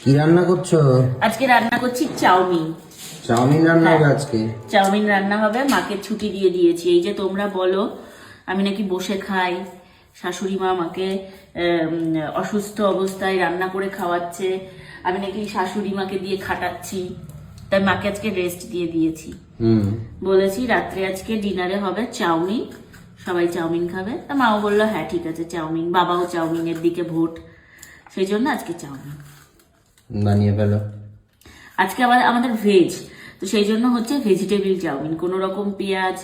কি রান্না করছো? আজকে রান্না করছি চাউমিন। চাউমিন রান্না হবে আজকে? চাউমিন রান্না হবে, মাকে ছুটি দিয়ে দিয়েছি। এই যে তোমরা বলো আমি নাকি বসে খাই, শাশুড়ি মা আমাকে অসুস্থ অবস্থায় রান্না করে খাওয়াচ্ছে, আমি নাকি শাশুড়ি মাকে দিয়ে খাটাচ্ছি, তাই মাকে আজকে রেস্ট দিয়ে দিয়েছি। বলেছি রাত্রে আজকে ডিনারে হবে চাউমিন, সবাই চাউমিন খাবে। তা মাও বললো হ্যাঁ ঠিক আছে চাউমিন, বাবাও চাউমিনের দিকে ভোট, সেই জন্য আজকে চাউমিন বানিয়ে ফেলো। আজকে আমাদের ভেজ, তো সেই জন্য হচ্ছে ভেজিটেবিল চাউমিন, কোনো রকম পেঁয়াজ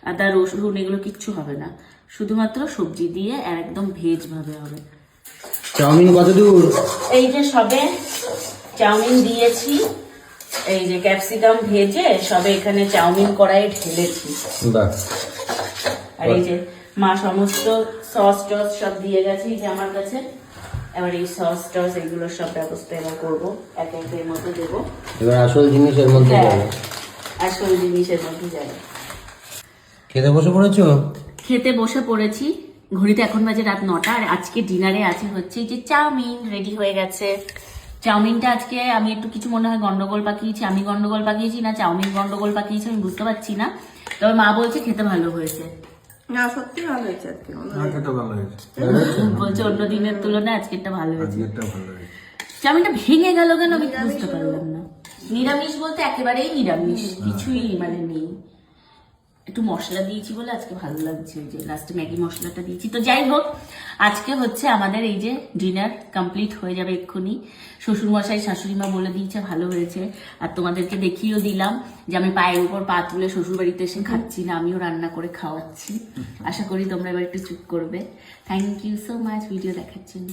আদা রসুন এগুলো কিচ্ছু হবে না, শুধুমাত্র সবজি দিয়ে আর একদম ভেজ ভাবে হবে। চাউমিন কত দূর? এই যে সবে চাউমিন দিয়েছি, এই যে ক্যাপসিকাম ভেজে সবে এখানে চাউমিন কড়াইয়ে ঢেলেছি। বাহ। আর এই যে মা সমস্ত সস টস সব দিয়ে গেছে এই যে আমার কাছে। এবার এই সস টস এগুলো সব ব্যবস্থা এবার করবো, এক একের মধ্যে দেবো। এবার আসল জিনিসের মধ্যে যাবে। আসল জিনিসের মধ্যে যাবে। খেতে বসে পড়েছো? খেতে বসে পড়েছি, ঘড়িতে এখন বাজে রাত 9টা। আর আজকে ডিনারে আছে হচ্ছে এই যে চাউমিন রেডি হয়ে গেছে। চাউমিনটা আজকে আমি একটু কিছু মনে হয় গন্ডগোল পাকিয়েছি, আমি গন্ডগোল পাকিয়েছি না চাউমিন গন্ডগোল পাকিয়েছি আমি বুঝতে পারছি না, তবে মা বলছে খেতে ভালো হয়েছে। না সত্যি ভালো হয়েছে আজকে, বলছে অন্য দিনের তুলনায় আজকেরটা ভালো হয়েছে। চাউমিনটা ভেঙে গেল কেন আমি বুঝতে পারলাম না। নিরামিষ বলতে একেবারেই নিরামিষ, কিছুই মানে নেই, একটু মশলা দিয়েছি বলে আজকে ভালো লাগছে, ওই যে লাস্টে ম্যাগি মশলাটা দিয়েছি। তো যাই হোক, আজকে হচ্ছে আমাদের এই যে ডিনার কমপ্লিট হয়ে যাবে এক্ষুনি। শ্বশুরমশাই শাশুড়ি মা বলে দিয়েছে ভালো হয়েছে, আর তোমাদেরকে দেখিয়েও দিলাম যে আমি পায়ের উপর পা তুলে শ্বশুর বাড়িতে এসে খাচ্ছি না, আমিও রান্না করে খাওয়াচ্ছি। আশা করি তোমরা এবার একটু চুপ করবে। Thank you so much video দেখার জন্য।